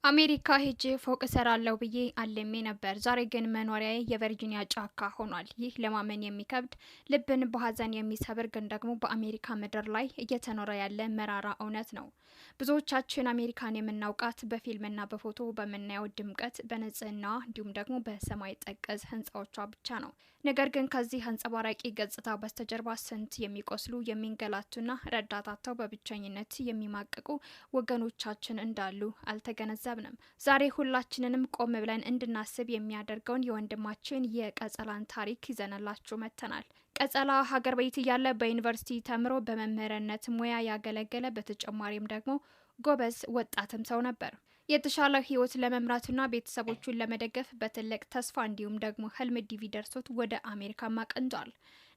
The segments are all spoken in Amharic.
አሜሪካ ሄጄ ፎቅ እሰራለሁ ብዬ አልሜ ነበር። ዛሬ ግን መኖሪያዬ የቨርጂኒያ ጫካ ሆኗል። ይህ ለማመን የሚከብድ ልብን በሀዘን የሚሰብር ግን ደግሞ በአሜሪካ ምድር ላይ እየተኖረ ያለ መራራ እውነት ነው። ብዙዎቻችን አሜሪካን የምናውቃት በፊልምና በፎቶ በምናየው ድምቀት፣ በንጽህናዋ እንዲሁም ደግሞ በሰማይ ጠቀስ ህንፃዎቿ ብቻ ነው። ነገር ግን ከዚህ አንጸባራቂ ገጽታ በስተጀርባ ስንት የሚቆስሉ የሚንገላቱና ረዳታቸው በብቸኝነት የሚማቅቁ ወገኖቻችን እንዳሉ አልተገነዘብንም። ዛሬ ሁላችንንም ቆም ብለን እንድናስብ የሚያደርገውን የወንድማችን የቀጸላን ታሪክ ይዘንላችሁ መጥተናል። ቀጸላ ሀገር ቤት እያለ በዩኒቨርሲቲ ተምሮ በመምህርነት ሙያ ያገለገለ፣ በተጨማሪም ደግሞ ጎበዝ ወጣትም ሰው ነበር። የተሻለ ህይወት ለመምራትና ቤተሰቦቹን ለመደገፍ በትልቅ ተስፋ እንዲሁም ደግሞ ህልም ዲቪ ደርሶት ወደ አሜሪካ ማቀንቷል።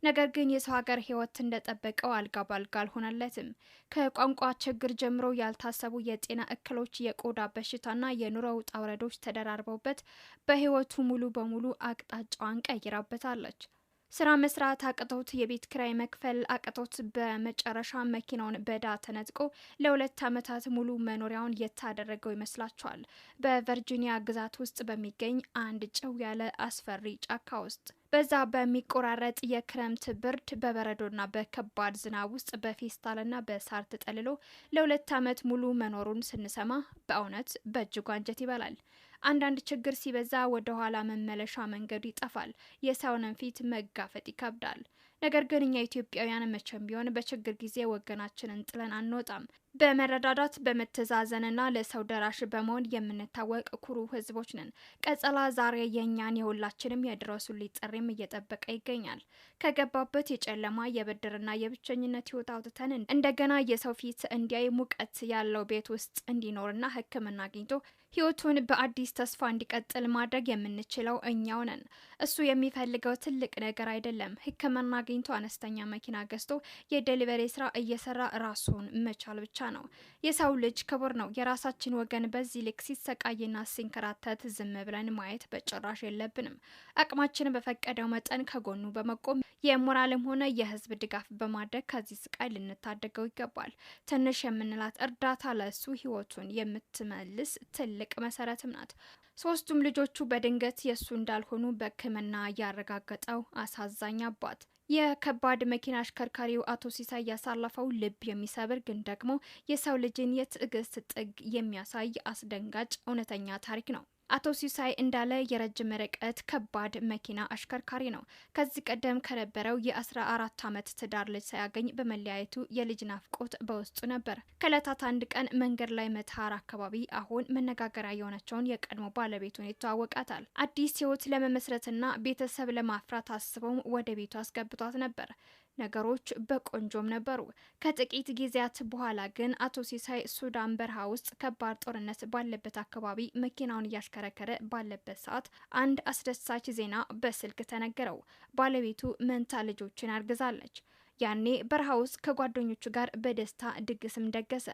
ነገር ግን የሰው ሀገር ህይወት እንደጠበቀው አልጋ ባልጋ አልሆነለትም። ከቋንቋ ችግር ጀምሮ ያልታሰቡ የጤና እክሎች፣ የቆዳ በሽታና የኑሮ ውጣ ውረዶች ተደራርበውበት በህይወቱ ሙሉ በሙሉ አቅጣጫዋን ቀይራበታለች። ስራ መስራት አቅቶት የቤት ኪራይ መክፈል አቅቶት በመጨረሻ መኪናውን በዕዳ ተነጥቆ ለ2 ዓመታት ሙሉ መኖሪያውን የታደረገው ይመስላችኋል? በቨርጂኒያ ግዛት ውስጥ በሚገኝ አንድ ጭው ያለ አስፈሪ ጫካ ውስጥ በዛ በሚቆራረጥ የክረምት ብርድ በበረዶና በከባድ ዝናብ ውስጥ በፌስታልና በሳር ተጠልሎ ለ2 ዓመት ሙሉ መኖሩን ስንሰማ በእውነት በእጅጉ አንጀት ይበላል። አንዳንድ ችግር ሲበዛ ወደ ኋላ መመለሻ መንገዱ ይጠፋል። የሰውንም ፊት መጋፈጥ ይከብዳል። ነገር ግን እኛ ኢትዮጵያውያን መቼም ቢሆን በችግር ጊዜ ወገናችንን ጥለን አንወጣም። በመረዳዳት በመተዛዘንና ለሰው ደራሽ በመሆን የምንታወቅ ኩሩ ህዝቦች ነን። ቀጸላ ዛሬ የእኛን የሁላችንም የድረሱልኝ ጥሪም እየጠበቀ ይገኛል። ከገባበት የጨለማ የብድርና የብቸኝነት ህይወት አውጥተን እንደገና የሰው ፊት እንዲያይ ሙቀት ያለው ቤት ውስጥ እንዲኖርና ሕክምና አግኝቶ ህይወቱን በአዲስ ተስፋ እንዲቀጥል ማድረግ የምንችለው እኛው ነን። እሱ የሚፈልገው ትልቅ ነገር አይደለም። ሕክምና አግኝቶ አነስተኛ መኪና ገዝቶ የዴሊቨሪ ስራ እየሰራ ራሱን መቻል ብቻ ነው። የሰው ልጅ ክቡር ነው። የራሳችን ወገን በዚህ ልክ ሲሰቃይና ሲንከራተት ዝም ብለን ማየት በጭራሽ የለብንም። አቅማችን በፈቀደው መጠን ከጎኑ በመቆም የሞራልም ሆነ የህዝብ ድጋፍ በማድረግ ከዚህ ስቃይ ልንታደገው ይገባል። ትንሽ የምንላት እርዳታ ለእሱ ህይወቱን የምትመልስ ትልቅ መሰረትም ናት። ሶስቱም ልጆቹ በድንገት የእሱ እንዳልሆኑ በሕክምና ያረጋገጠው አሳዛኝ አባት የከባድ መኪና አሽከርካሪው አቶ ሲሳይ ያሳለፈው ልብ የሚሰብር ግን ደግሞ የሰው ልጅን የትዕግስት ጥግ የሚያሳይ አስደንጋጭ እውነተኛ ታሪክ ነው። አቶ ሲሳይ እንዳለ የረጅም ርቀት ከባድ መኪና አሽከርካሪ ነው። ከዚህ ቀደም ከነበረው የ14 ዓመት ትዳር ልጅ ሳያገኝ በመለያየቱ የልጅ ናፍቆት በውስጡ ነበር። ከዕለታት አንድ ቀን መንገድ ላይ መተሃር አካባቢ አሁን መነጋገሪያ የሆነችውን የቀድሞ ባለቤቱን ይተዋወቃታል። አዲስ ህይወት ለመመስረትና ቤተሰብ ለማፍራት አስበውም ወደ ቤቱ አስገብቷት ነበር። ነገሮች በቆንጆም ነበሩ። ከጥቂት ጊዜያት በኋላ ግን አቶ ሲሳይ ሱዳን በረሃ ውስጥ ከባድ ጦርነት ባለበት አካባቢ መኪናውን እያሽከረከረ ባለበት ሰዓት አንድ አስደሳች ዜና በስልክ ተነገረው። ባለቤቱ መንታ ልጆችን አርግዛለች። ያኔ በረሃ ውስጥ ከጓደኞቹ ጋር በደስታ ድግስም ደገሰ።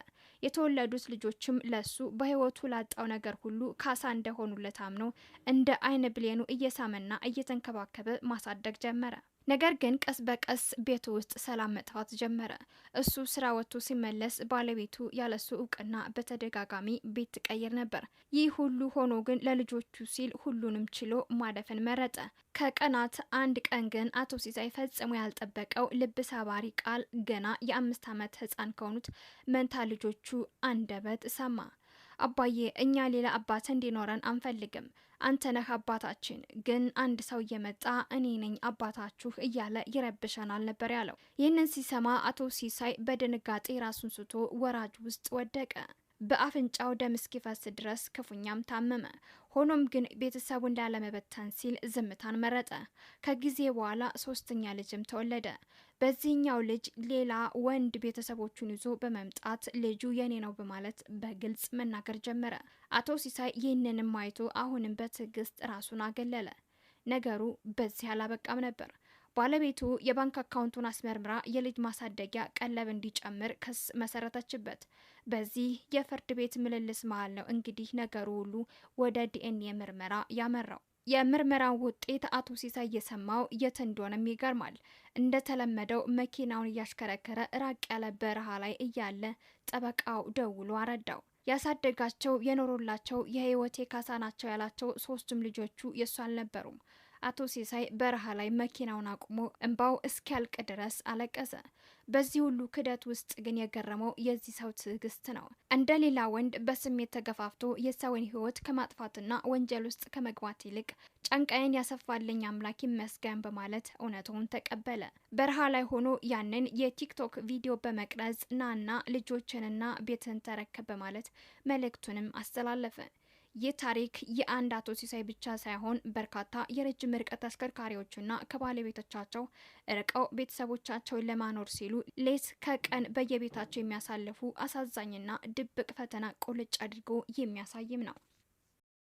የተወለዱት ልጆችም ለሱ በህይወቱ ላጣው ነገር ሁሉ ካሳ እንደሆኑለት አምኖ እንደ አይን ብሌኑ እየሳመና እየተንከባከበ ማሳደግ ጀመረ። ነገር ግን ቀስ በቀስ ቤቱ ውስጥ ሰላም መጥፋት ጀመረ። እሱ ስራ ወጥቶ ሲመለስ ባለቤቱ ያለሱ እውቅና በተደጋጋሚ ቤት ትቀይር ነበር። ይህ ሁሉ ሆኖ ግን ለልጆቹ ሲል ሁሉንም ችሎ ማለፍን መረጠ። ከቀናት አንድ ቀን ግን አቶ ሲሳይ ፈጽሞ ያልጠበቀው ልብ ሰባሪ ቃል ገና የ5 ዓመት ህፃን ከሆኑት መንታ ልጆቹ አንደበት ሰማ። አባዬ፣ እኛ ሌላ አባት እንዲኖረን አንፈልግም። አንተ ነህ አባታችን። ግን አንድ ሰው እየመጣ እኔ ነኝ አባታችሁ እያለ ይረብሸናል ነበር ያለው። ይህንን ሲሰማ አቶ ሲሳይ በድንጋጤ ራሱን ስቶ ወራጅ ውስጥ ወደቀ። በአፍንጫው ደም እስኪፈስ ድረስ ክፉኛም ታመመ። ሆኖም ግን ቤተሰቡ እንዳለመበተን ሲል ዝምታን መረጠ። ከጊዜ በኋላ 3ኛ ልጅም ተወለደ። በዚህኛው ልጅ ሌላ ወንድ ቤተሰቦቹን ይዞ በመምጣት ልጁ የኔ ነው በማለት በግልጽ መናገር ጀመረ። አቶ ሲሳይ ይህንንም አይቶ አሁንም በትዕግስት ራሱን አገለለ። ነገሩ በዚህ አላበቃም ነበር። ባለቤቱ የባንክ አካውንቱን አስመርምራ የልጅ ማሳደጊያ ቀለብ እንዲጨምር ክስ መሰረተችበት። በዚህ የፍርድ ቤት ምልልስ መሀል ነው እንግዲህ ነገሩ ሁሉ ወደ ዲኤንኤ ምርመራ ያመራው። የምርመራው ውጤት አቶ ሲሳይ የሰማው የት እንደሆነም ይገርማል። እንደተለመደው መኪናውን እያሽከረከረ ራቅ ያለ በረሃ ላይ እያለ ጠበቃው ደውሎ አረዳው። ያሳደጋቸው የኖሩላቸው የህይወቴ ካሳ ናቸው ያላቸው ሶስቱም ልጆቹ የሱ አልነበሩም። አቶ ሲሳይ በረሃ ላይ መኪናውን አቁሞ እንባው እስኪያልቅ ድረስ አለቀሰ። በዚህ ሁሉ ክደት ውስጥ ግን የገረመው የዚህ ሰው ትዕግስት ነው። እንደሌላ ወንድ በስሜት ተገፋፍቶ የሰውን ህይወት ከማጥፋትና ወንጀል ውስጥ ከመግባት ይልቅ ጫንቃዬን ያሰፋልኝ አምላክ ይመስገን በማለት እውነቱን ተቀበለ። በረሃ ላይ ሆኖ ያንን የቲክቶክ ቪዲዮ በመቅረጽ ናና ልጆችንና ቤትን ተረከብ በማለት መልእክቱንም አስተላለፈ። ይህ ታሪክ የአንድ አቶ ሲሳይ ብቻ ሳይሆን በርካታ የረጅም ርቀት አሽከርካሪዎችና ከባለቤቶቻቸው ርቀው ቤተሰቦቻቸውን ለማኖር ሲሉ ሌት ከቀን በየቤታቸው የሚያሳልፉ አሳዛኝና ድብቅ ፈተና ቁልጭ አድርጎ የሚያሳይም ነው።